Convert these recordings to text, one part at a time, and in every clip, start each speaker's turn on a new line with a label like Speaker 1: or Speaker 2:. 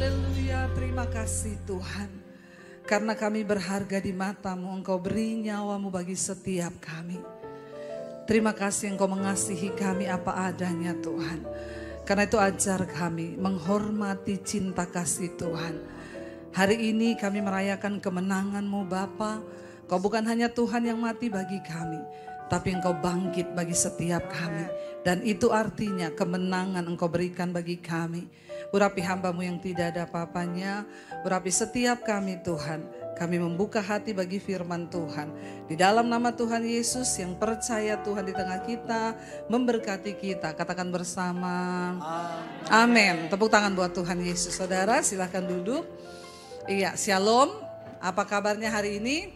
Speaker 1: Haleluya, terima kasih Tuhan. Karena kami berharga di mata-Mu, Engkau beri nyawa-Mu bagi setiap kami. Terima kasih Engkau mengasihi kami apa adanya Tuhan. Karena itu ajar kami menghormati cinta kasih Tuhan. Hari ini kami merayakan kemenangan-Mu Bapa. Kau bukan hanya Tuhan yang mati bagi kami, tapi Engkau bangkit bagi setiap kami. Dan itu artinya kemenangan Engkau berikan bagi kami. Urapi hamba-Mu yang tidak ada apa-apanya. Urapi setiap kami Tuhan. Kami membuka hati bagi firman Tuhan. Di dalam nama Tuhan Yesus yang percaya Tuhan di tengah kita, memberkati kita. Katakan bersama. Amin. Tepuk tangan buat Tuhan Yesus. Saudara silahkan duduk. Iya, shalom. Apa kabarnya hari ini?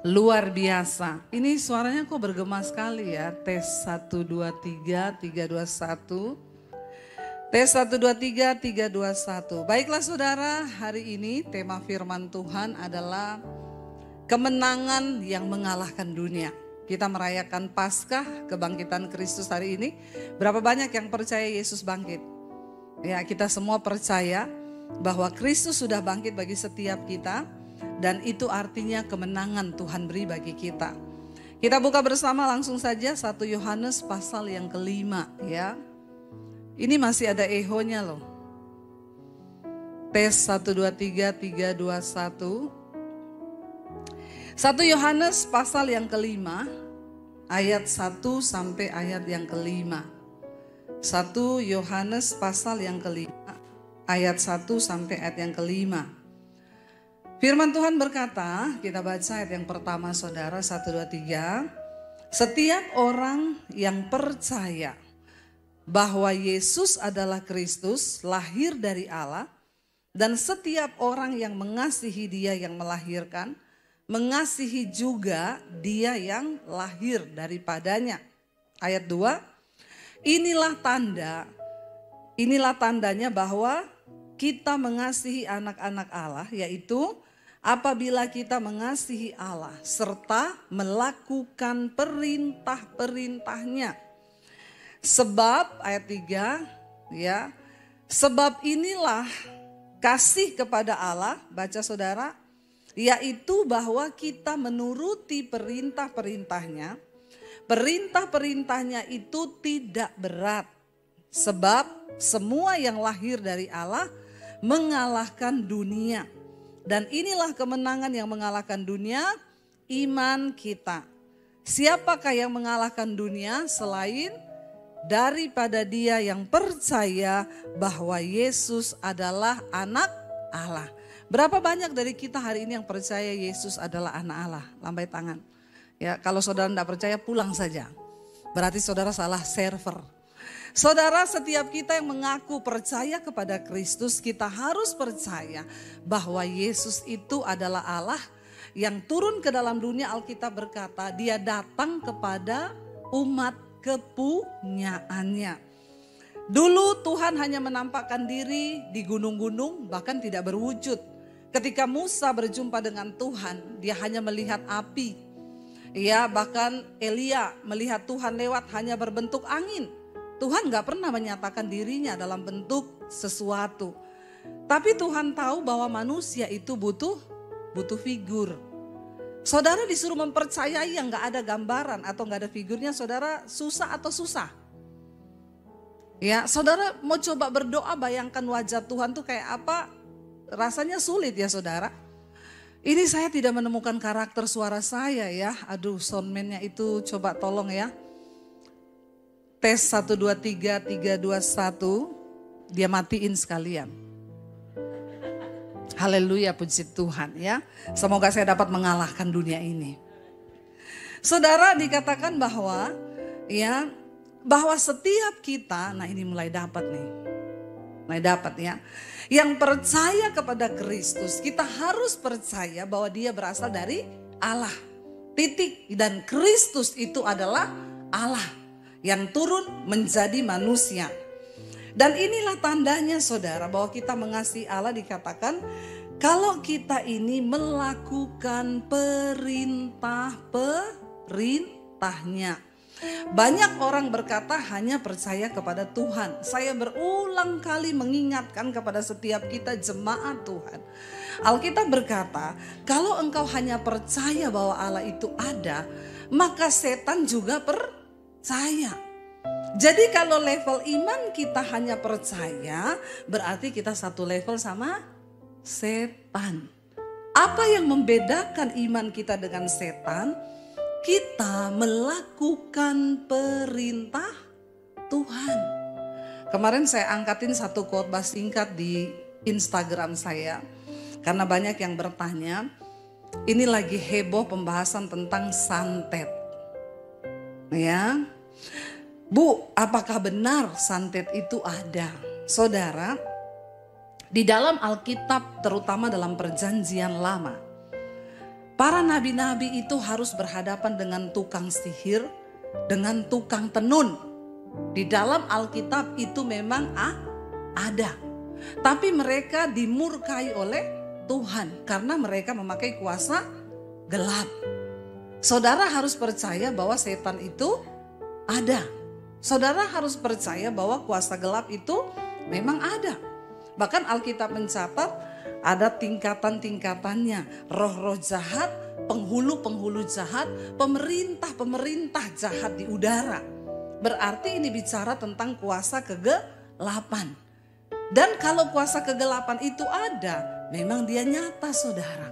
Speaker 1: Luar biasa. Ini suaranya kok bergema sekali ya. Tes 1, 2, 3, 3, 2, 1. Tes 1, 2, 3, 3, 2, 1. Baiklah saudara, hari ini tema firman Tuhan adalah kemenangan yang mengalahkan dunia. Kita merayakan Paskah, kebangkitan Kristus hari ini. Berapa banyak yang percaya Yesus bangkit? Ya, kita semua percaya bahwa Kristus sudah bangkit bagi setiap kita. Dan itu artinya kemenangan Tuhan beri bagi kita. Kita buka bersama langsung saja 1 Yohanes pasal yang kelima ya. Ini masih ada ehonya loh. Tes 1, 2, 3, 3, 2, 1. 1 Yohanes pasal yang kelima, ayat 1 sampai ayat yang kelima. 1 Yohanes pasal yang kelima, ayat 1 sampai ayat yang kelima. Firman Tuhan berkata, kita baca ayat yang pertama saudara, 1, 2, 3. Setiap orang yang percaya bahwa Yesus adalah Kristus, lahir dari Allah, dan setiap orang yang mengasihi Dia yang melahirkan, mengasihi juga Dia yang lahir daripadanya. Ayat 2, inilah tandanya bahwa kita mengasihi anak-anak Allah, yaitu apabila kita mengasihi Allah serta melakukan perintah-perintahnya. Sebab ayat 3 ya, sebab inilah kasih kepada Allah, baca saudara, yaitu bahwa kita menuruti perintah-perintahnya. Perintah-perintahnya itu tidak berat, sebab semua yang lahir dari Allah mengalahkan dunia. Dan inilah kemenangan yang mengalahkan dunia, iman kita. Siapakah yang mengalahkan dunia selain daripada dia yang percaya bahwa Yesus adalah anak Allah. Berapa banyak dari kita hari ini yang percaya Yesus adalah anak Allah? Lambai tangan. Ya, kalau saudara tidak percaya pulang saja. Berarti saudara salah server. Saudara, setiap kita yang mengaku percaya kepada Kristus, kita harus percaya bahwa Yesus itu adalah Allah yang turun ke dalam dunia. Alkitab berkata, Dia datang kepada umat kepunyaannya. Dulu Tuhan hanya menampakkan diri di gunung-gunung, bahkan tidak berwujud. Ketika Musa berjumpa dengan Tuhan, dia hanya melihat api. Ya, bahkan Elia melihat Tuhan lewat hanya berbentuk angin. Tuhan gak pernah menyatakan dirinya dalam bentuk sesuatu. Tapi Tuhan tahu bahwa manusia itu butuh figur. Saudara disuruh mempercayai yang gak ada gambaran atau gak ada figurnya, saudara susah atau susah? Ya, saudara mau coba berdoa, bayangkan wajah Tuhan tuh kayak apa? Rasanya sulit ya saudara. Ini saya tidak menemukan karakter suara saya ya. Aduh, soundman-nya itu coba tolong ya. Tes 1, 2, 3, 3, 2, 1. Dia matiin sekalian. Haleluya, puji Tuhan ya. Semoga saya dapat mengalahkan dunia ini. Saudara, dikatakan bahwa ya, bahwa setiap kita, nah ini mulai dapat nih. Mulai dapat ya. Yang percaya kepada Kristus, kita harus percaya bahwa Dia berasal dari Allah. Titik. Dan Kristus itu adalah Allah yang turun menjadi manusia. Dan inilah tandanya saudara bahwa kita mengasihi Allah, dikatakan kalau kita ini melakukan perintah-perintahnya. Banyak orang berkata hanya percaya kepada Tuhan. Saya berulang kali mengingatkan kepada setiap kita jemaat Tuhan. Alkitab berkata, kalau engkau hanya percaya bahwa Allah itu ada, maka setan juga percaya. Jadi kalau level iman kita hanya percaya, berarti kita satu level sama setan. Apa yang membedakan iman kita dengan setan? Kita melakukan perintah Tuhan. Kemarin saya angkatin satu khotbah singkat di Instagram saya. Karena banyak yang bertanya, ini lagi heboh pembahasan tentang santet. Ya, Bu, apakah benar santet itu ada? Saudara, di dalam Alkitab terutama dalam Perjanjian Lama, para nabi-nabi itu harus berhadapan dengan tukang sihir, dengan tukang tenun. Di dalam Alkitab itu memang ada. Tapi mereka dimurkai oleh Tuhan karena mereka memakai kuasa gelap. Saudara harus percaya bahwa setan itu ada. Saudara harus percaya bahwa kuasa gelap itu memang ada. Bahkan Alkitab mencatat ada tingkatan-tingkatannya. Roh-roh jahat, penghulu-penghulu jahat, pemerintah-pemerintah jahat di udara. Berarti ini bicara tentang kuasa kegelapan. Dan kalau kuasa kegelapan itu ada, memang dia nyata, saudara.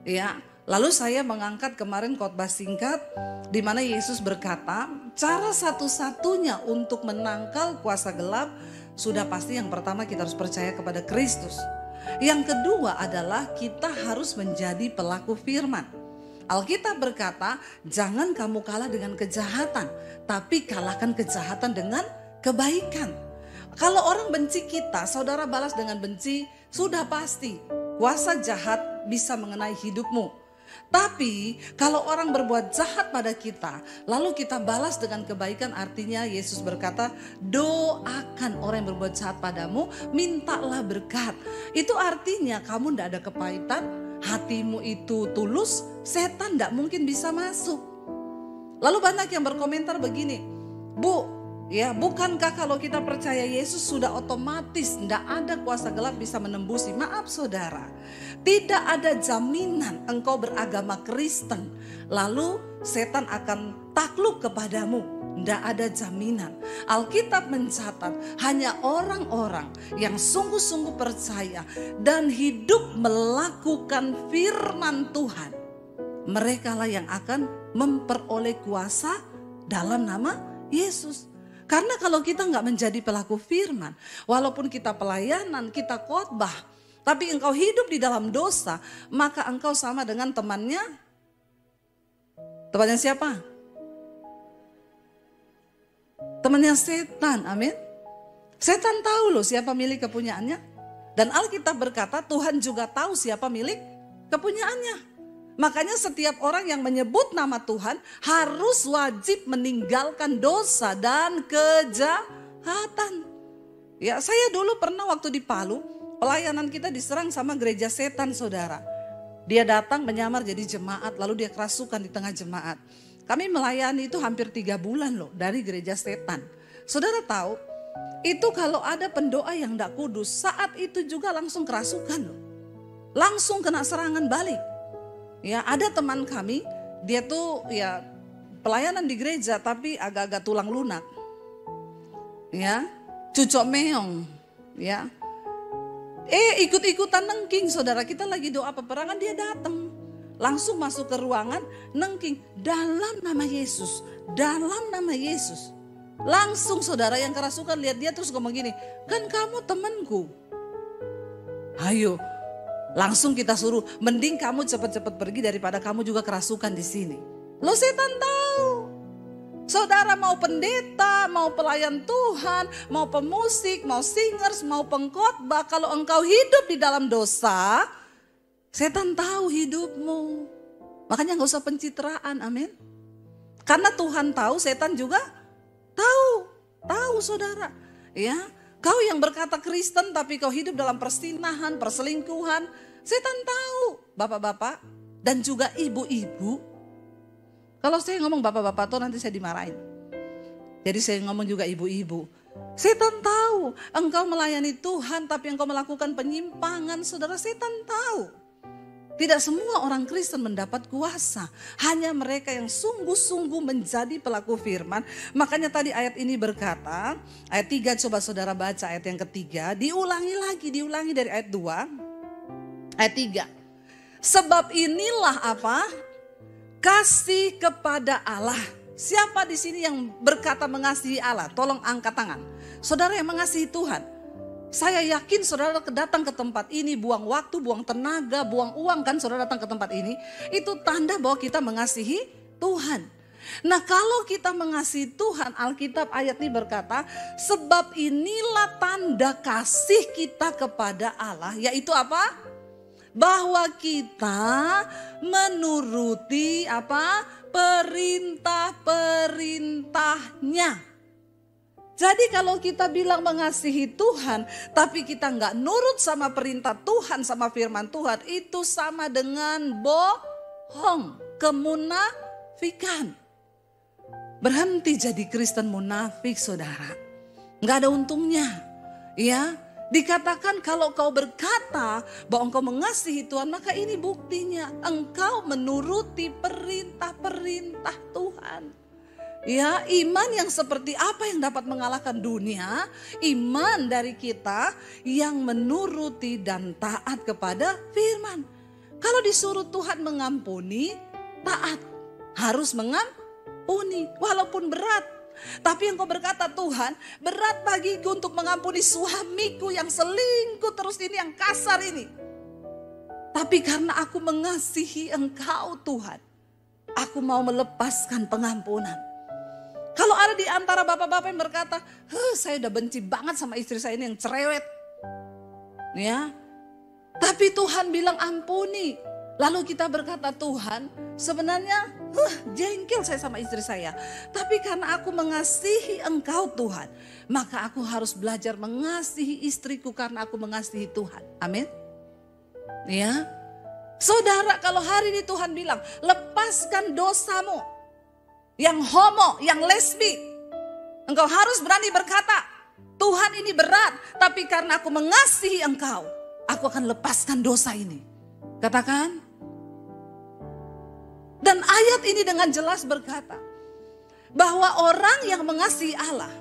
Speaker 1: Ya, lalu saya mengangkat kemarin khotbah singkat di mana Yesus berkata, cara satu-satunya untuk menangkal kuasa gelap sudah pasti yang pertama kita harus percaya kepada Kristus. Yang kedua adalah kita harus menjadi pelaku firman. Alkitab berkata, jangan kamu kalah dengan kejahatan, tapi kalahkan kejahatan dengan kebaikan. Kalau orang benci kita, saudara balas dengan benci, sudah pasti kuasa jahat bisa mengenai hidupmu. Tapi kalau orang berbuat jahat pada kita, lalu kita balas dengan kebaikan, artinya Yesus berkata, doakan orang yang berbuat jahat padamu, mintalah berkat. Itu artinya kamu tidak ada kepahitan, hatimu itu tulus, setan tidak mungkin bisa masuk. Lalu banyak yang berkomentar begini, Bu, ya bukankah kalau kita percaya Yesus sudah otomatis tidak ada kuasa gelap bisa menembusi? Maaf saudara, tidak ada jaminan engkau beragama Kristen lalu setan akan takluk kepadamu. Tidak ada jaminan. Alkitab mencatat hanya orang-orang yang sungguh-sungguh percaya dan hidup melakukan firman Tuhan, merekalah yang akan memperoleh kuasa dalam nama Yesus. Karena kalau kita nggak menjadi pelaku firman, walaupun kita pelayanan, kita khotbah, tapi engkau hidup di dalam dosa, maka engkau sama dengan temannya. Temannya siapa? Temannya setan, amin. Setan tahu loh siapa milik kepunyaannya. Dan Alkitab berkata Tuhan juga tahu siapa milik kepunyaannya. Makanya setiap orang yang menyebut nama Tuhan harus wajib meninggalkan dosa dan kejahatan. Ya, saya dulu pernah waktu di Palu, pelayanan kita diserang sama gereja setan, saudara. Dia datang menyamar jadi jemaat, lalu dia kerasukan di tengah jemaat. Kami melayani itu hampir 3 bulan loh dari gereja setan. Saudara tahu, itu kalau ada pendoa yang tidak kudus, saat itu juga langsung kerasukan loh. Langsung kena serangan balik. Ya, ada teman kami, dia tuh ya pelayanan di gereja tapi agak-agak tulang lunak. Ya, cucok meong, ya. Ikut-ikutan nengking, saudara, kita lagi doa peperangan, dia datang. Langsung masuk ke ruangan, nengking dalam nama Yesus, dalam nama Yesus. Langsung saudara yang kerasukan lihat dia terus ngomong gini, kan kamu temanku. Ayo. Langsung kita suruh, mending kamu cepat-cepat pergi daripada kamu juga kerasukan di sini. Lo setan tahu. Saudara mau pendeta, mau pelayan Tuhan, mau pemusik, mau singers, mau pengkhotbah, kalau engkau hidup di dalam dosa, setan tahu hidupmu. Makanya gak usah pencitraan, amin. Karena Tuhan tahu, setan juga tahu. Tahu saudara, ya. Kau yang berkata Kristen tapi kau hidup dalam persinahan, perselingkuhan, setan tahu. Bapak-bapak dan juga ibu-ibu. Kalau saya ngomong bapak-bapak tuh nanti saya dimarahin. Jadi saya ngomong juga ibu-ibu. Setan tahu engkau melayani Tuhan tapi engkau melakukan penyimpangan. Saudara, setan tahu. Tidak semua orang Kristen mendapat kuasa. Hanya mereka yang sungguh-sungguh menjadi pelaku firman. Makanya tadi ayat ini berkata, ayat 3 coba saudara baca ayat yang ketiga. Diulangi dari ayat 2. Ayat 3. Sebab inilah apa? Kasih kepada Allah. Siapa di sini yang berkata mengasihi Allah? Tolong angkat tangan. Saudara yang mengasihi Tuhan. Saya yakin saudara datang ke tempat ini, buang waktu, buang tenaga, buang uang kan saudara datang ke tempat ini. Itu tanda bahwa kita mengasihi Tuhan. Nah kalau kita mengasihi Tuhan, Alkitab ayat ini berkata, sebab inilah tanda kasih kita kepada Allah. Yaitu apa? Bahwa kita menuruti apa? Perintah-perintahnya. Jadi kalau kita bilang mengasihi Tuhan, tapi kita nggak nurut sama perintah Tuhan, sama firman Tuhan, itu sama dengan bohong, kemunafikan. Berhenti jadi Kristen munafik, saudara. Nggak ada untungnya, ya. Dikatakan kalau kau berkata bahwa engkau mengasihi Tuhan, maka ini buktinya engkau menuruti perintah-perintah Tuhan. Ya, iman yang seperti apa yang dapat mengalahkan dunia? Iman dari kita yang menuruti dan taat kepada firman. Kalau disuruh Tuhan mengampuni, taat. Harus mengampuni walaupun berat. Tapi engkau berkata, Tuhan, berat bagiku untuk mengampuni suamiku yang selingkuh terus ini, yang kasar ini. Tapi karena aku mengasihi engkau Tuhan, aku mau melepaskan pengampunan. Kalau ada di antara bapak-bapak yang berkata, saya udah benci banget sama istri saya ini yang cerewet. Ya. Tapi Tuhan bilang ampuni. Lalu kita berkata, Tuhan sebenarnya jengkel saya sama istri saya. Tapi karena aku mengasihi engkau Tuhan, maka aku harus belajar mengasihi istriku karena aku mengasihi Tuhan. Amin. Ya. Saudara, kalau hari ini Tuhan bilang, lepaskan dosamu. Yang homo, yang lesbi. Engkau harus berani berkata, Tuhan ini berat, tapi karena aku mengasihi engkau, aku akan lepaskan dosa ini. Katakan. Dan ayat ini dengan jelas berkata, bahwa orang yang mengasihi Allah,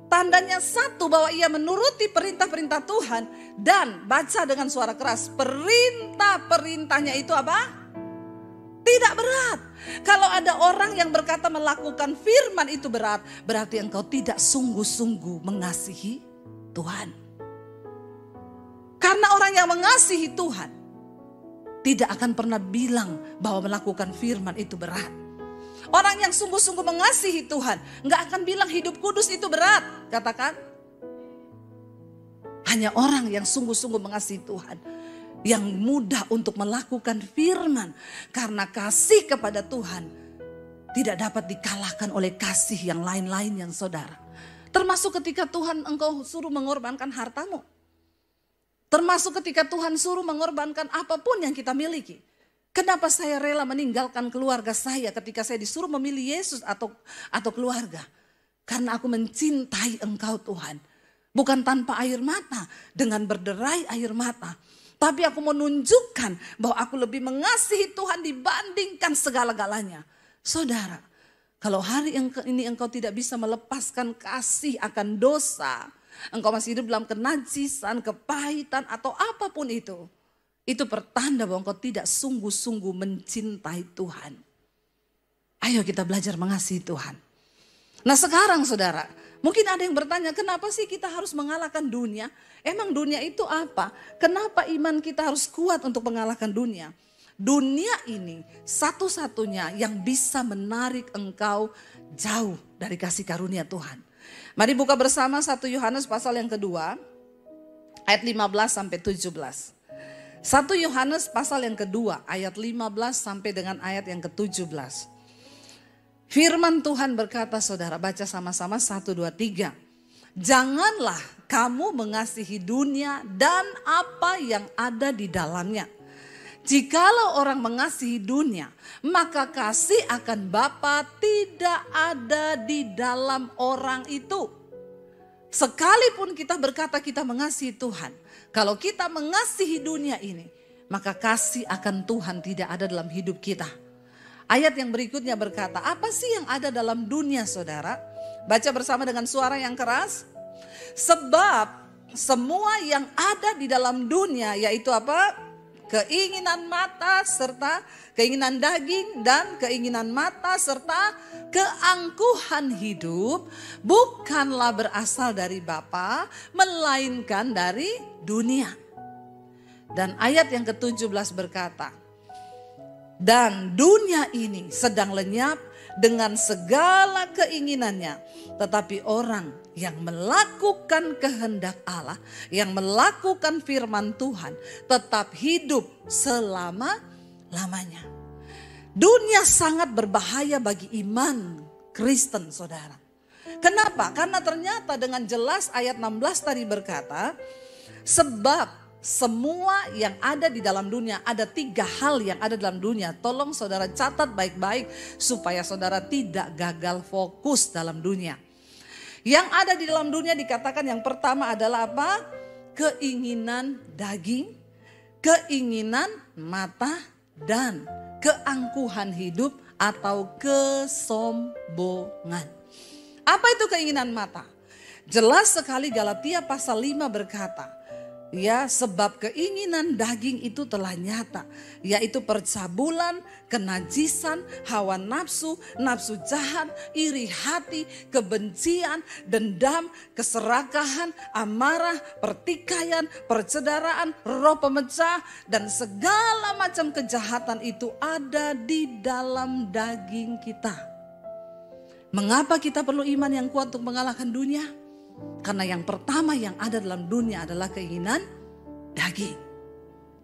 Speaker 1: tandanya satu, bahwa ia menuruti perintah-perintah Tuhan. Dan baca dengan suara keras, perintah-perintahnya itu apa? Tidak berat. Kalau ada orang yang berkata melakukan firman itu berat, berarti engkau tidak sungguh-sungguh mengasihi Tuhan. Karena orang yang mengasihi Tuhan tidak akan pernah bilang bahwa melakukan firman itu berat. Orang yang sungguh-sungguh mengasihi Tuhan nggak akan bilang hidup kudus itu berat. Katakan. Hanya orang yang sungguh-sungguh mengasihi Tuhan yang mudah untuk melakukan firman. Karena kasih kepada Tuhan tidak dapat dikalahkan oleh kasih yang lain-lain yang saudara. Termasuk ketika Tuhan engkau suruh mengorbankan hartamu. Termasuk ketika Tuhan suruh mengorbankan apapun yang kita miliki. Kenapa saya rela meninggalkan keluarga saya ketika saya disuruh memilih Yesus atau keluarga? Karena aku mencintai engkau Tuhan. Bukan tanpa air mata, dengan berderai air mata. Tapi aku menunjukkan bahwa aku lebih mengasihi Tuhan dibandingkan segala-galanya. Saudara, kalau hari ini engkau tidak bisa melepaskan kasih akan dosa, engkau masih hidup dalam kenajisan, kepahitan atau apapun itu pertanda bahwa engkau tidak sungguh-sungguh mencintai Tuhan. Ayo kita belajar mengasihi Tuhan. Nah sekarang saudara, mungkin ada yang bertanya, kenapa sih kita harus mengalahkan dunia? Emang dunia itu apa? Kenapa iman kita harus kuat untuk mengalahkan dunia? Dunia ini satu-satunya yang bisa menarik engkau jauh dari kasih karunia Tuhan. Mari buka bersama 1 Yohanes pasal yang kedua, ayat 15 sampai 17. 1 Yohanes pasal yang kedua, ayat 15 sampai dengan ayat yang ke-17. Firman Tuhan berkata, saudara, baca sama-sama 1, 2, 3. Janganlah kamu mengasihi dunia dan apa yang ada di dalamnya. Jikalau orang mengasihi dunia, maka kasih akan Bapa tidak ada di dalam orang itu. Sekalipun kita berkata kita mengasihi Tuhan, kalau kita mengasihi dunia ini, maka kasih akan Tuhan tidak ada dalam hidup kita. Ayat yang berikutnya berkata, apa sih yang ada dalam dunia, saudara? Baca bersama dengan suara yang keras. Sebab semua yang ada di dalam dunia, yaitu apa? Keinginan mata serta keinginan daging dan keinginan mata serta keangkuhan hidup bukanlah berasal dari Bapa, melainkan dari dunia. Dan ayat yang ke-17 berkata, dan dunia ini sedang lenyap dengan segala keinginannya, tetapi orang yang melakukan kehendak Allah, yang melakukan firman Tuhan, tetap hidup selama-lamanya. Dunia sangat berbahaya bagi iman Kristen, saudara. Kenapa? Karena ternyata dengan jelas ayat 16 tadi berkata, sebab semua yang ada di dalam dunia, ada 3 hal yang ada dalam dunia. Tolong saudara catat baik-baik supaya saudara tidak gagal fokus dalam dunia. Yang ada di dalam dunia dikatakan yang pertama adalah apa? Keinginan daging, keinginan mata, dan keangkuhan hidup atau kesombongan. Apa itu keinginan mata? Jelas sekali Galatia pasal 5 berkata, ya, sebab keinginan daging itu telah nyata, yaitu percabulan, kenajisan, hawa nafsu, nafsu jahat, iri hati, kebencian, dendam, keserakahan, amarah, pertikaian, percederaan, roh pemecah, dan segala macam kejahatan itu ada di dalam daging kita. Mengapa kita perlu iman yang kuat untuk mengalahkan dunia? Karena yang pertama yang ada dalam dunia adalah keinginan daging.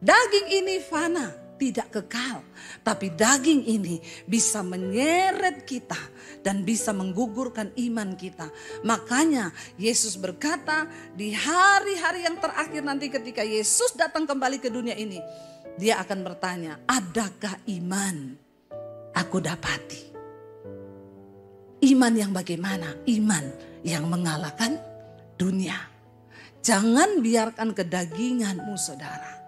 Speaker 1: Daging ini fana, tidak kekal. Tapi daging ini bisa menyeret kita dan bisa menggugurkan iman kita. Makanya Yesus berkata di hari-hari yang terakhir nanti ketika Yesus datang kembali ke dunia ini, dia akan bertanya, adakah iman aku dapati? Iman yang bagaimana? Iman yang mengalahkan dunia. Jangan biarkan kedaginganmu, saudara,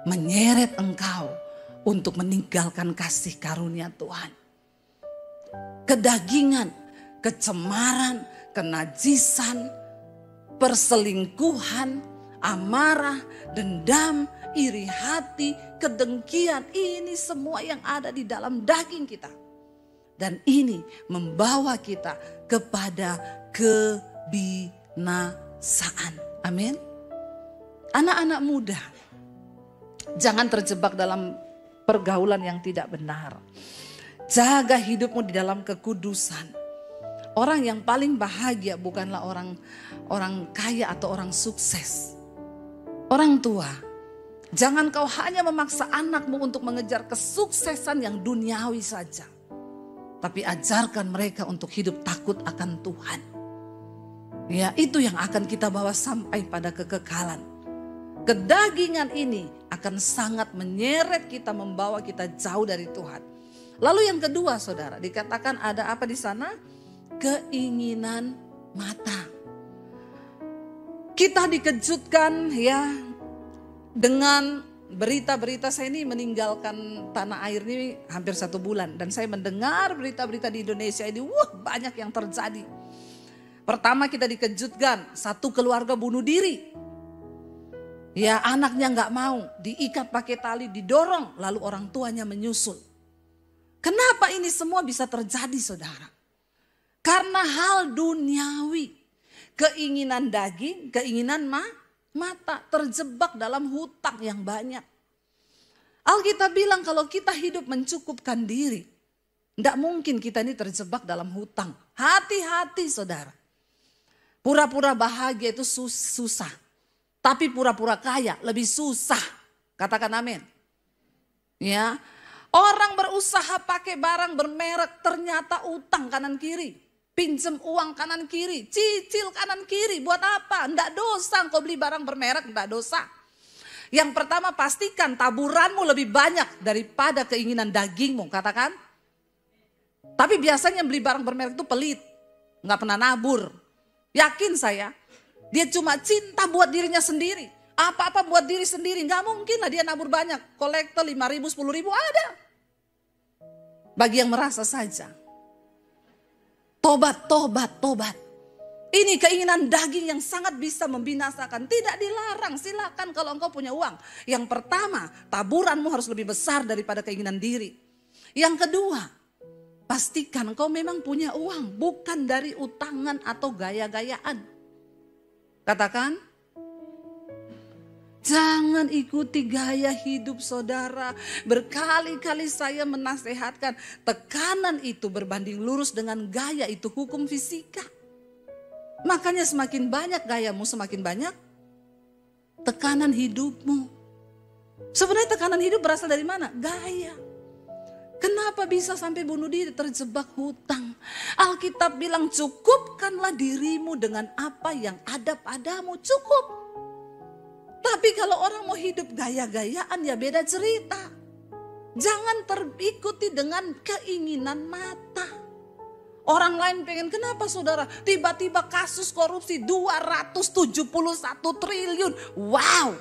Speaker 1: menyeret engkau untuk meninggalkan kasih karunia Tuhan. Kedagingan, kecemaran, kenajisan, perselingkuhan, amarah, dendam, iri hati, kedengkian, ini semua yang ada di dalam daging kita. Dan ini membawa kita kepada kebinasaan. Amin. Anak-anak muda, jangan terjebak dalam pergaulan yang tidak benar. Jaga hidupmu di dalam kekudusan. Orang yang paling bahagia bukanlah orang kaya atau orang sukses. Orang tua, jangan kau hanya memaksa anakmu untuk mengejar kesuksesan yang duniawi saja. Tapi ajarkan mereka untuk hidup takut akan Tuhan. Ya, itu yang akan kita bawa sampai pada kekekalan. Kedagingan ini akan sangat menyeret kita, membawa kita jauh dari Tuhan. Lalu yang kedua, saudara, dikatakan ada apa di sana? Keinginan mata. Kita dikejutkan ya dengan berita-berita. Saya ini meninggalkan tanah air ini hampir 1 bulan. Dan saya mendengar berita-berita di Indonesia ini, banyak yang terjadi. Pertama kita dikejutkan, 1 keluarga bunuh diri. Ya, anaknya gak mau, diikat pakai tali, didorong, lalu orang tuanya menyusul. Kenapa ini semua bisa terjadi, saudara? Karena hal duniawi, keinginan daging, keinginan mata, terjebak dalam hutang yang banyak. Alkitab bilang kalau kita hidup mencukupkan diri, tidak mungkin kita ini terjebak dalam hutang. Hati-hati, saudara. Pura-pura bahagia itu susah. Tapi pura-pura kaya lebih susah. Katakan amin. Ya, orang berusaha pakai barang bermerek, ternyata utang kanan kiri. Pinjam uang kanan kiri, cicil kanan kiri, buat apa? Enggak dosa, kau beli barang bermerek enggak dosa. Yang pertama, pastikan taburanmu lebih banyak daripada keinginan dagingmu, katakan. Tapi biasanya beli barang bermerek itu pelit, nggak pernah nabur. Yakin saya, dia cuma cinta buat dirinya sendiri. Apa-apa buat diri sendiri, nggak mungkin lah dia nabur banyak. Kolektor 5.000, 10.000 ada. Bagi yang merasa saja. Tobat, tobat, tobat. Ini keinginan daging yang sangat bisa membinasakan. Tidak dilarang, silakan kalau engkau punya uang. Yang pertama, taburanmu harus lebih besar daripada keinginan diri. Yang kedua, pastikan engkau memang punya uang, bukan dari utangan atau gaya-gayaan. Katakan, jangan ikuti gaya hidup saudara. Berkali-kali saya menasehatkan, tekanan itu berbanding lurus dengan gaya, itu hukum fisika. Makanya semakin banyak gayamu, semakin banyak tekanan hidupmu. Sebenarnya tekanan hidup berasal dari mana? Gaya. Kenapa bisa sampai bunuh diri, terjebak hutang? Alkitab bilang cukupkanlah dirimu dengan apa yang ada padamu, cukup. Tapi kalau orang mau hidup gaya-gayaan ya beda cerita. Jangan terikuti dengan keinginan mata. Orang lain pengen, kenapa saudara? Tiba-tiba kasus korupsi 271 triliun. Wow.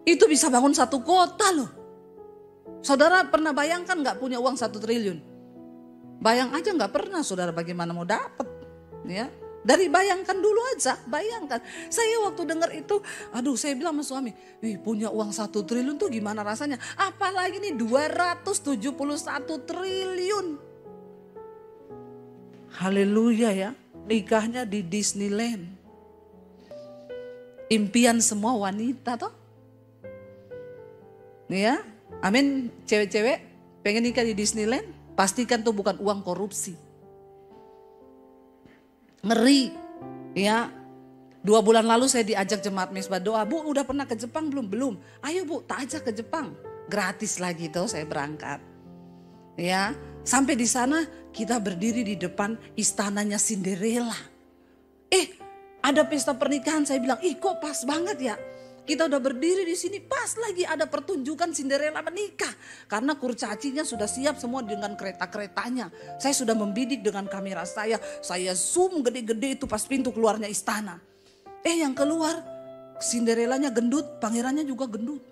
Speaker 1: Itu bisa bangun satu kota loh. Saudara pernah bayangkan gak punya uang 1 triliun? Bayang aja gak pernah saudara bagaimana mau dapat. Ya. Dari bayangkan dulu aja, bayangkan. Saya waktu dengar itu, aduh saya bilang sama suami, punya uang 1 triliun tuh gimana rasanya? Apalagi nih 271 triliun. Haleluya ya, nikahnya di Disneyland. Impian semua wanita toh. Ya, amin. Cewek-cewek pengen nikah di Disneyland, pastikan tuh bukan uang korupsi. Ngeri ya. 2 bulan lalu saya diajak jemaat Mesbah doa. Bu, udah pernah ke Jepang belum? Belum. Ayo Bu, tak ajak ke Jepang. Gratis lagi tuh saya berangkat. Ya, sampai di sana kita berdiri di depan istananya Cinderella. Ada pesta pernikahan, saya bilang, kok pas banget ya. Kita udah berdiri di sini, pas lagi ada pertunjukan Cinderella menikah. Karena kurcacinya sudah siap semua dengan kereta-keretanya. Saya sudah membidik dengan kamera saya zoom gede-gede itu pas pintu keluarnya istana. Yang keluar Cinderellanya gendut, pangerannya juga gendut.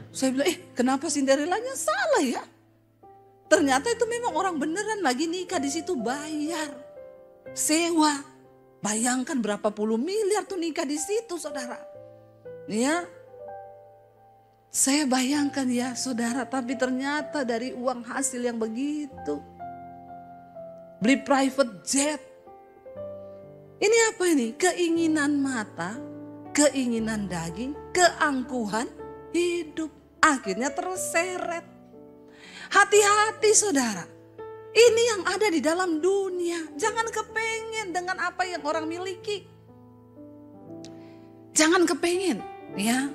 Speaker 1: Saya bilang, kenapa Cinderellanya salah ya? Ternyata itu memang orang beneran lagi nikah di situ, bayar, sewa. Bayangkan berapa puluh miliar tuh nikah di situ, saudara. Ya, saya bayangkan ya, saudara. Tapi ternyata dari uang hasil yang begitu, beli private jet. Ini apa ini? Keinginan mata, keinginan daging, keangkuhan hidup. Akhirnya terseret. Hati-hati saudara, ini yang ada di dalam dunia. Jangan kepengen dengan apa yang orang miliki. Jangan kepengen ya.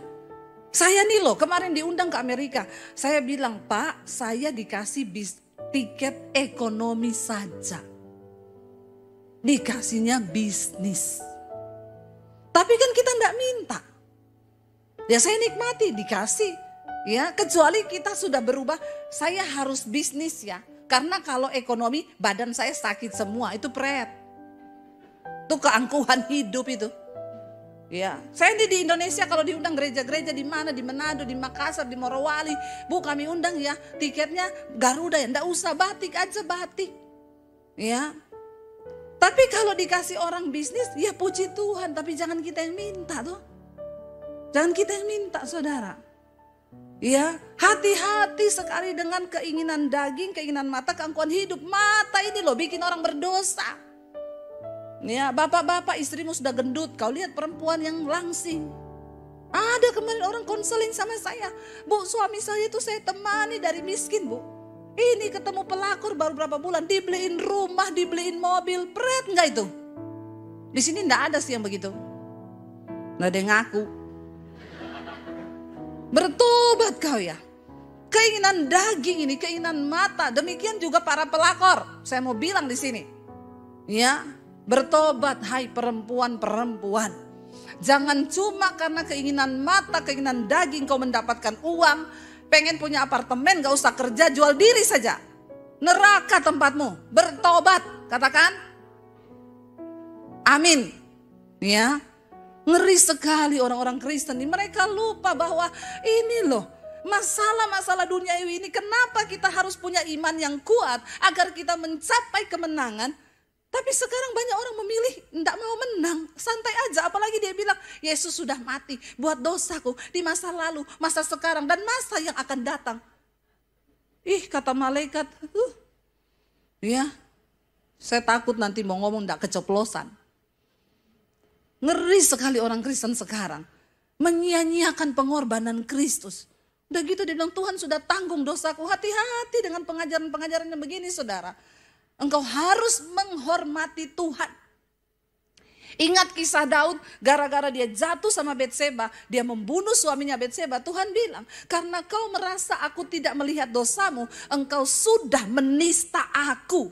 Speaker 1: Saya nih loh kemarin diundang ke Amerika. Saya bilang, Pak, saya dikasih tiket ekonomi saja. Dikasihnya bisnis. Tapi kan kita enggak minta. Ya saya nikmati dikasih. Ya, kecuali kita sudah berubah, saya harus bisnis ya. Karena kalau ekonomi badan saya sakit semua, itu pret. Itu keangkuhan hidup itu. Ya, saya di Indonesia kalau diundang gereja-gereja di mana, di Manado, di Makassar, di Morowali, Bu kami undang ya, tiketnya Garuda ya, enggak usah batik aja batik. Ya. Tapi kalau dikasih orang bisnis, ya puji Tuhan, tapi jangan kita yang minta tuh. Jangan kita yang minta, saudara. Ya, hati-hati sekali dengan keinginan daging, keinginan mata, keangkuhan hidup. Mata ini loh bikin orang berdosa. Ya, bapak-bapak istrimu sudah gendut, kau lihat perempuan yang langsing. Ada kemarin orang konseling sama saya. Bu, suami saya itu saya temani dari miskin, Bu. Ini ketemu pelakor baru berapa bulan, dibeliin rumah, dibeliin mobil, pret enggak itu? Di sini enggak ada sih yang begitu. Enggak ada yang ngaku. Bertobat kau ya. Keinginan daging ini, keinginan mata. Demikian juga para pelakor. Saya mau bilang di sini. Ya, bertobat hai perempuan-perempuan. Jangan cuma karena keinginan mata, keinginan daging kau mendapatkan uang, pengen punya apartemen, gak usah kerja, jual diri saja. Neraka tempatmu, bertobat, katakan amin. Ya, ngeri sekali orang-orang Kristen ini, mereka lupa bahwa ini loh, masalah-masalah duniawi ini, kenapa kita harus punya iman yang kuat agar kita mencapai kemenangan. Tapi sekarang banyak orang memilih tidak mau menang, santai aja. Apalagi dia bilang Yesus sudah mati buat dosaku di masa lalu, masa sekarang, dan masa yang akan datang. Ih, kata malaikat, ya, saya takut nanti mau ngomong tidak keceplosan. Ngeri sekali orang Kristen sekarang, menyia-nyiakan pengorbanan Kristus. Udah gitu dia bilang Tuhan sudah tanggung dosaku. Hati-hati dengan pengajaran-pengajaran yang begini, saudara. Engkau harus menghormati Tuhan. Ingat kisah Daud, gara-gara dia jatuh sama Betseba, dia membunuh suaminya Betseba. Tuhan bilang, karena kau merasa aku tidak melihat dosamu, engkau sudah menista aku.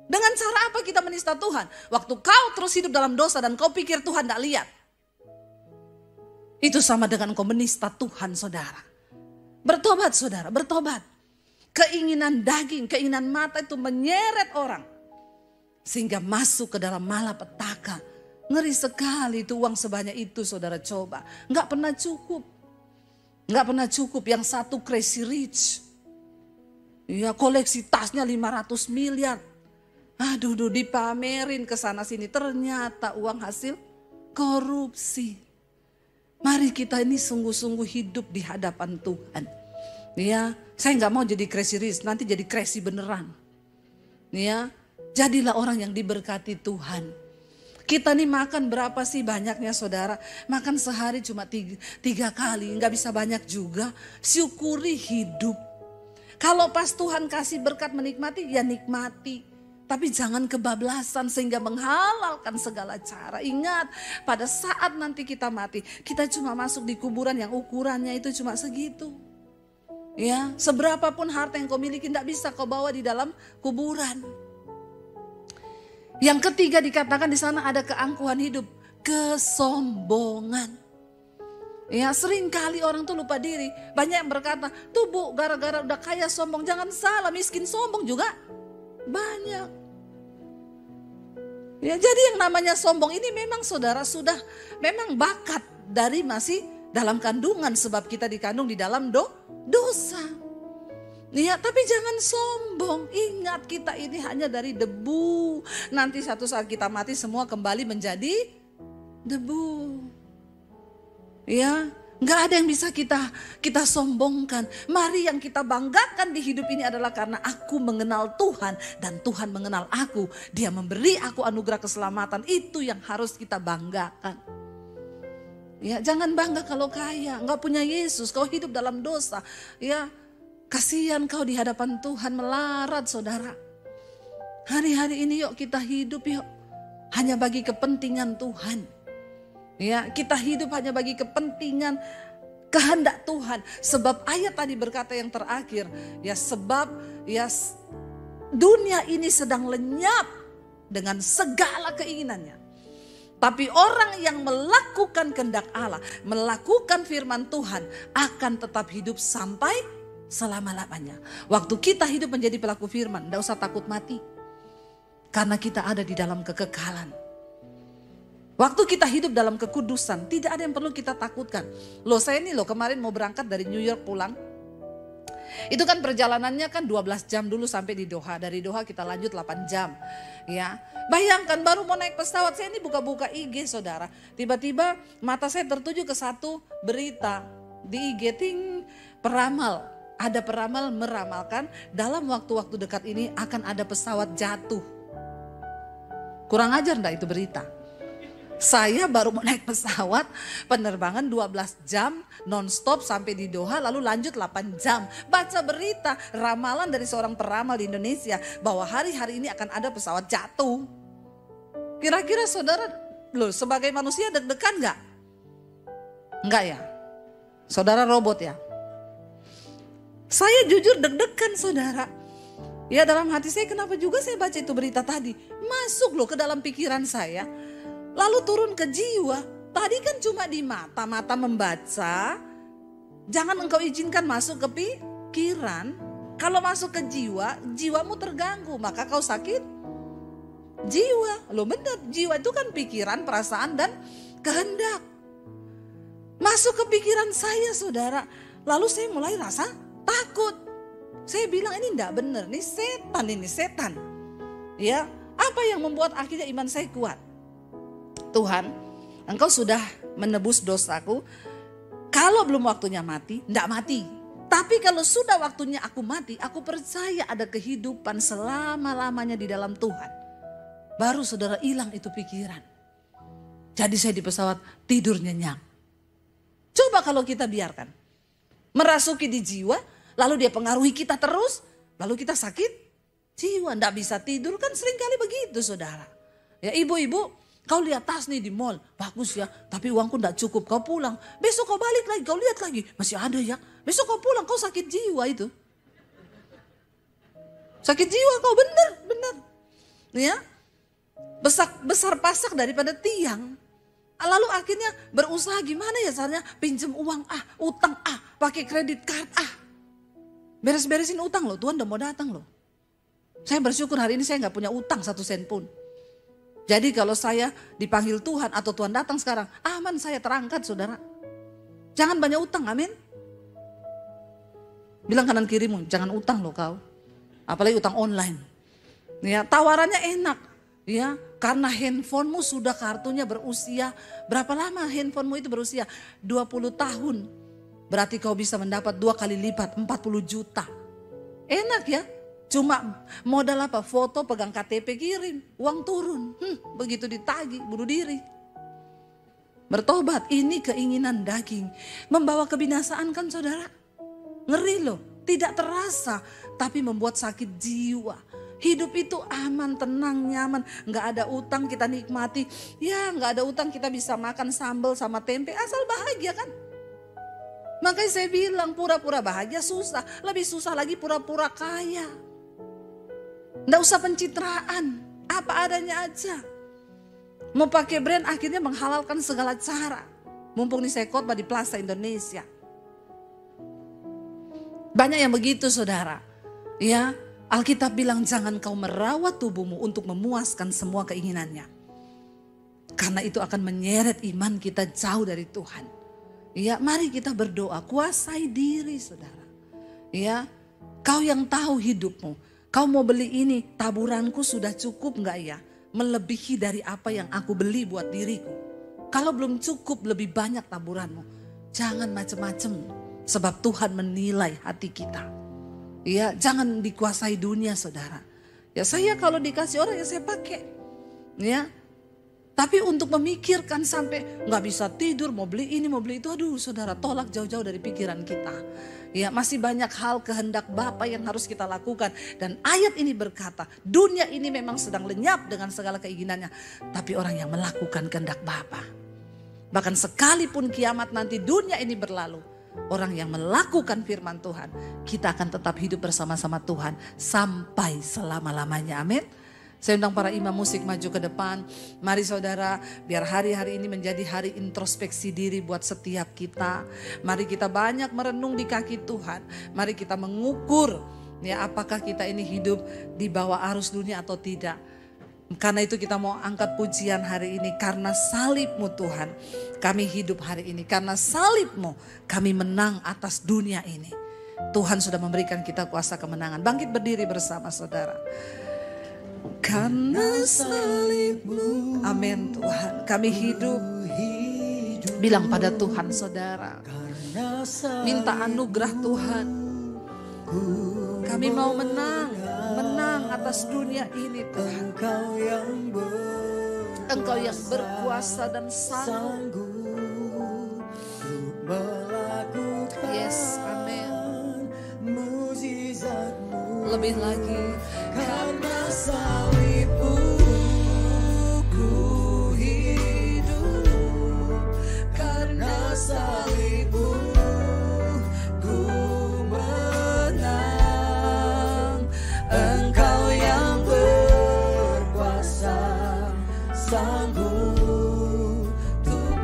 Speaker 1: Dengan cara apa kita menista Tuhan? Waktu kau terus hidup dalam dosa dan kau pikir Tuhan tidak lihat. Itu sama dengan kau menista Tuhan, saudara. Bertobat, saudara, bertobat. Keinginan daging, keinginan mata itu menyeret orang. Sehingga masuk ke dalam malapetaka. Ngeri sekali itu uang sebanyak itu, saudara, coba. Nggak pernah cukup. Nggak pernah cukup. Yang satu crazy rich. Ya, koleksi tasnya 500 miliar. Aduh, dipamerin ke sana sini. Ternyata uang hasil korupsi. Mari kita ini sungguh-sungguh hidup di hadapan Tuhan. Ya, saya nggak mau jadi crazy rich, nanti jadi crazy beneran. Ya, jadilah orang yang diberkati Tuhan. Kita nih makan berapa sih banyaknya, saudara? Makan sehari cuma 3 kali, nggak bisa banyak juga. Syukuri hidup. Kalau pas Tuhan kasih berkat menikmati, ya nikmati. Tapi jangan kebablasan sehingga menghalalkan segala cara. Ingat, pada saat nanti kita mati, kita cuma masuk di kuburan yang ukurannya itu cuma segitu. Ya, seberapa pun harta yang kau miliki tidak bisa kau bawa di dalam kuburan. Yang ketiga dikatakan di sana ada keangkuhan hidup, kesombongan. Ya, sering kali orang tuh lupa diri. Banyak yang berkata, tuh Bu, gara-gara udah kaya sombong. Jangan salah, miskin sombong juga banyak. Ya, jadi yang namanya sombong ini memang, saudara, sudah memang bakat dari masih dalam kandungan, sebab kita dikandung di dalam dosa. Ya, tapi jangan sombong. Ingat, kita ini hanya dari debu. Nanti satu saat kita mati semua kembali menjadi debu. Ya, nggak ada yang bisa kita sombongkan. Mari yang kita banggakan di hidup ini adalah karena aku mengenal Tuhan dan Tuhan mengenal aku. Dia memberi aku anugerah keselamatan. Itu yang harus kita banggakan. Ya, jangan bangga kalau kaya, nggak punya Yesus, kau hidup dalam dosa. Ya, kasihan kau di hadapan Tuhan, melarat, saudara. Hari-hari ini yuk kita hidup yuk hanya bagi kepentingan Tuhan. Ya, kita hidup hanya bagi kepentingan kehendak Tuhan. Sebab ayat tadi berkata yang terakhir, ya sebab ya dunia ini sedang lenyap dengan segala keinginannya. Tapi orang yang melakukan kehendak Allah, melakukan firman Tuhan akan tetap hidup sampai selama-lamanya. Waktu kita hidup menjadi pelaku firman, tidak usah takut mati. Karena kita ada di dalam kekekalan. Waktu kita hidup dalam kekudusan, tidak ada yang perlu kita takutkan. Loh, saya ini kemarin mau berangkat dari New York pulang. Itu kan perjalanannya kan 12 jam dulu sampai di Doha. Dari Doha kita lanjut 8 jam. Ya, bayangkan baru mau naik pesawat, saya ini buka-buka IG, saudara. Tiba-tiba mata saya tertuju ke satu berita di IG, peramal. Ada peramal meramalkan dalam waktu-waktu dekat ini akan ada pesawat jatuh. Kurang ajar enggak itu berita? Saya baru mau naik pesawat, penerbangan 12 jam non-stop sampai di Doha, lalu lanjut 8 jam. Baca berita, ramalan dari seorang peramal di Indonesia bahwa hari-hari ini akan ada pesawat jatuh. Kira-kira saudara, sebagai manusia deg-degan enggak? Enggak ya? Saudara robot ya? Saya jujur deg-degan, saudara. Ya, dalam hati saya, kenapa juga saya baca itu berita tadi. Masuk ke dalam pikiran saya. Lalu turun ke jiwa. Tadi kan cuma di mata, mata membaca. Jangan engkau izinkan masuk ke pikiran. Kalau masuk ke jiwa, jiwamu terganggu, maka kau sakit jiwa. Loh benar, jiwa itu kan pikiran, perasaan, dan kehendak. Masuk ke pikiran saya, saudara. Lalu saya mulai rasa takut. Saya bilang ini enggak benar, ini setan. Ya, apa yang membuat akhirnya iman saya kuat? Tuhan, engkau sudah menebus dosaku. Kalau belum waktunya mati, enggak mati. Tapi kalau sudah waktunya aku mati, aku percaya ada kehidupan selama-lamanya di dalam Tuhan. Baru saudara hilang itu pikiran. Jadi saya di pesawat tidur nyenyak. Coba kalau kita biarkan. Merasuki di jiwa, lalu dia pengaruhi kita terus, lalu kita sakit jiwa. Nggak bisa tidur, kan seringkali begitu saudara. Ya ibu-ibu, kau lihat tas nih di mall, bagus ya, tapi uangku nggak cukup, kau pulang. Besok kau balik lagi, kau lihat lagi, masih ada ya. Besok kau pulang, kau sakit jiwa itu. Sakit jiwa kau, bener. Ya, besar pasak daripada tiang. Lalu akhirnya berusaha gimana ya caranya, pinjam uang utang pakai kredit card beres-beresin utang loh, Tuhan udah mau datang loh. Saya bersyukur hari ini saya nggak punya utang 1 sen pun. Jadi kalau saya dipanggil Tuhan atau Tuhan datang sekarang, aman, saya terangkat saudara. Jangan banyak utang, amin. Bilang kanan kirimu, jangan utang loh kau. Apalagi utang online. Ya, tawarannya enak. Ya, karena handphonemu sudah kartunya berusia, berapa lama handphonemu itu berusia? 20 tahun. Berarti kau bisa mendapat 2 kali lipat, 40 juta. Enak ya. Cuma modal apa? Foto, pegang KTP, kirim. Uang turun. Begitu ditagih, bunuh diri. Bertobat, ini keinginan daging. Membawa kebinasaan kan saudara. Ngeri loh. Tidak terasa, tapi membuat sakit jiwa. Hidup itu aman, tenang, nyaman. Nggak ada utang, kita nikmati. Ya nggak ada utang, kita bisa makan sambal sama tempe. Asal bahagia kan. Makanya saya bilang pura-pura bahagia susah. Lebih susah lagi pura-pura kaya. Nggak usah pencitraan. Apa adanya aja. Mau pakai brand akhirnya menghalalkan segala cara. Mumpung nih saya khotbah di Plaza Indonesia. Banyak yang begitu saudara. Ya, Alkitab bilang jangan kau merawat tubuhmu untuk memuaskan semua keinginannya. Karena itu akan menyeret iman kita jauh dari Tuhan. Ya, mari kita berdoa, kuasai diri saudara. Ya, kau yang tahu hidupmu. Kau mau beli ini, taburanku sudah cukup enggak ya? Melebihi dari apa yang aku beli buat diriku. Kalau belum cukup lebih banyak taburanmu. Jangan macam-macam. Sebab Tuhan menilai hati kita. Ya, jangan dikuasai dunia saudara. Ya saya kalau dikasih orang ya saya pakai. Ya. Tapi untuk memikirkan sampai nggak bisa tidur, mau beli ini, mau beli itu, aduh saudara, tolak jauh-jauh dari pikiran kita. Ya, masih banyak hal kehendak Bapa yang harus kita lakukan. Dan ayat ini berkata, dunia ini memang sedang lenyap dengan segala keinginannya. Tapi orang yang melakukan kehendak Bapa. Bahkan sekalipun kiamat nanti dunia ini berlalu, orang yang melakukan firman Tuhan, kita akan tetap hidup bersama-sama Tuhan sampai selama-lamanya. Amin. Saya undang para imam musik maju ke depan. Mari saudara, biar hari-hari ini menjadi hari introspeksi diri buat setiap kita. Mari kita banyak merenung di kaki Tuhan. Mari kita mengukur ya apakah kita ini hidup di bawah arus dunia atau tidak. Karena itu kita mau angkat pujian hari ini. Karena salib-Mu Tuhan, kami hidup hari ini. Karena salib-Mu kami menang atas dunia ini. Tuhan sudah memberikan kita kuasa kemenangan. Bangkit berdiri bersama saudara. Karena salib-Mu, amin Tuhan, kami hidup. Bilang pada Tuhan saudara, minta anugerah Tuhan. Kami mau menang atas dunia ini Tuhan. Engkau yang berkuasa dan sanggup. Yes, amin. Lebih lagi, karena salib-Mu ku hidup, karena salib-Mu ku menang. Engkau yang berkuasa sanggup untuk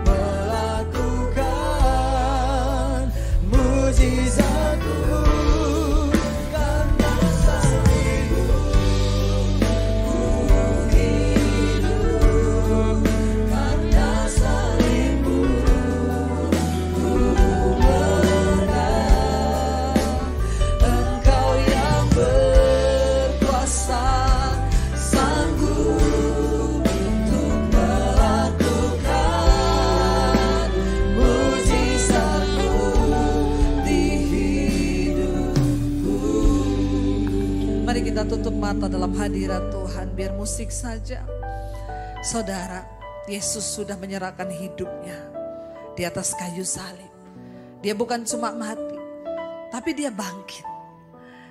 Speaker 1: mata dalam hadirat Tuhan. Biar musik saja. Saudara, Yesus sudah menyerahkan hidupnya di atas kayu salib. Dia bukan cuma mati, tapi dia bangkit.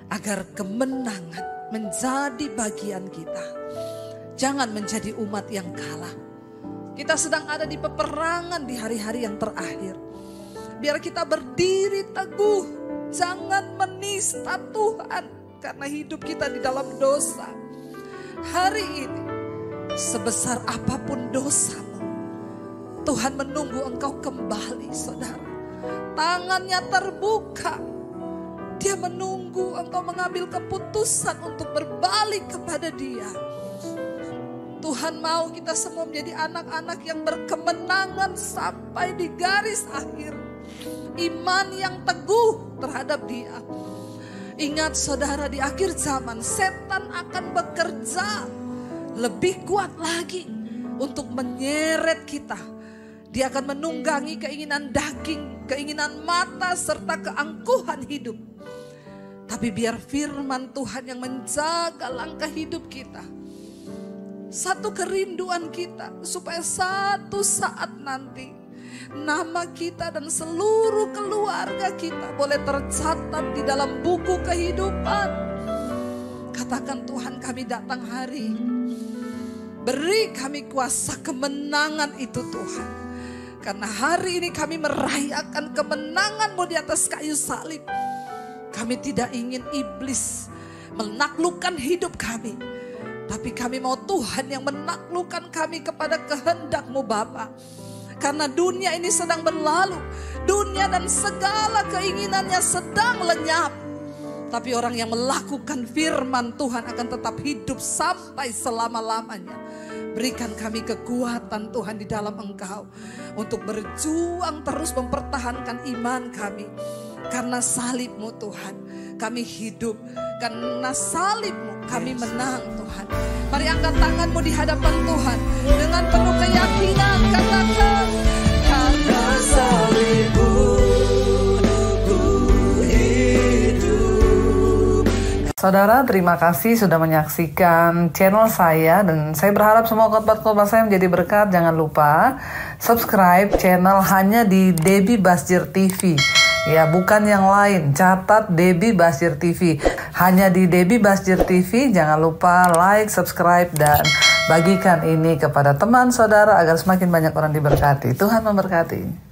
Speaker 1: Agar kemenangan menjadi bagian kita. Jangan menjadi umat yang kalah. Kita sedang ada di peperangan di hari-hari yang terakhir. Biar kita berdiri teguh. Jangan menista Tuhan. Karena hidup kita di dalam dosa. Hari ini, sebesar apapun dosamu, Tuhan menunggu engkau kembali, saudara. Tangannya terbuka. Dia menunggu engkau mengambil keputusan untuk berbalik kepada Dia. Tuhan mau kita semua menjadi anak-anak yang berkemenangan sampai di garis akhir. Iman yang teguh terhadap Dia. Ingat saudara, di akhir zaman setan akan bekerja lebih kuat lagi untuk menyeret kita. Dia akan menunggangi keinginan daging, keinginan mata, serta keangkuhan hidup. Tapi biar firman Tuhan yang menjaga langkah hidup kita. Satu kerinduan kita supaya satu saat nanti nama kita dan seluruh keluarga kita boleh tercatat di dalam buku kehidupan. Katakan, Tuhan, kami datang hari ini. Beri kami kuasa kemenangan itu, Tuhan. Karena hari ini kami merayakan kemenangan-Mu di atas kayu salib. Kami tidak ingin iblis menaklukkan hidup kami. Tapi kami mau Tuhan yang menaklukkan kami kepada kehendak-Mu, Bapa. Karena dunia ini sedang berlalu. Dunia dan segala keinginannya sedang lenyap. Tapi orang yang melakukan firman Tuhan akan tetap hidup sampai selama-lamanya. Berikan kami kekuatan, Tuhan, di dalam Engkau. Untuk berjuang terus mempertahankan iman kami. Karena salib-Mu, Tuhan, kami hidup. Karena salib-Mu kami menang, Tuhan. Mari angkat tangan-Mu di hadapan Tuhan. Dengan penuh keyakinan katakan, karena salib-Mu ku hidup.
Speaker 2: Saudara, terima kasih sudah menyaksikan channel saya. Dan saya berharap semua khotbah-khotbah saya menjadi berkat. Jangan lupa subscribe channel hanya di Debbie Basjir TV. Ya, bukan yang lain. Catat Debbie Basjir TV. Hanya di Debbie Basjir TV. Jangan lupa like, subscribe, dan bagikan ini kepada teman saudara agar semakin banyak orang diberkati. Tuhan memberkati.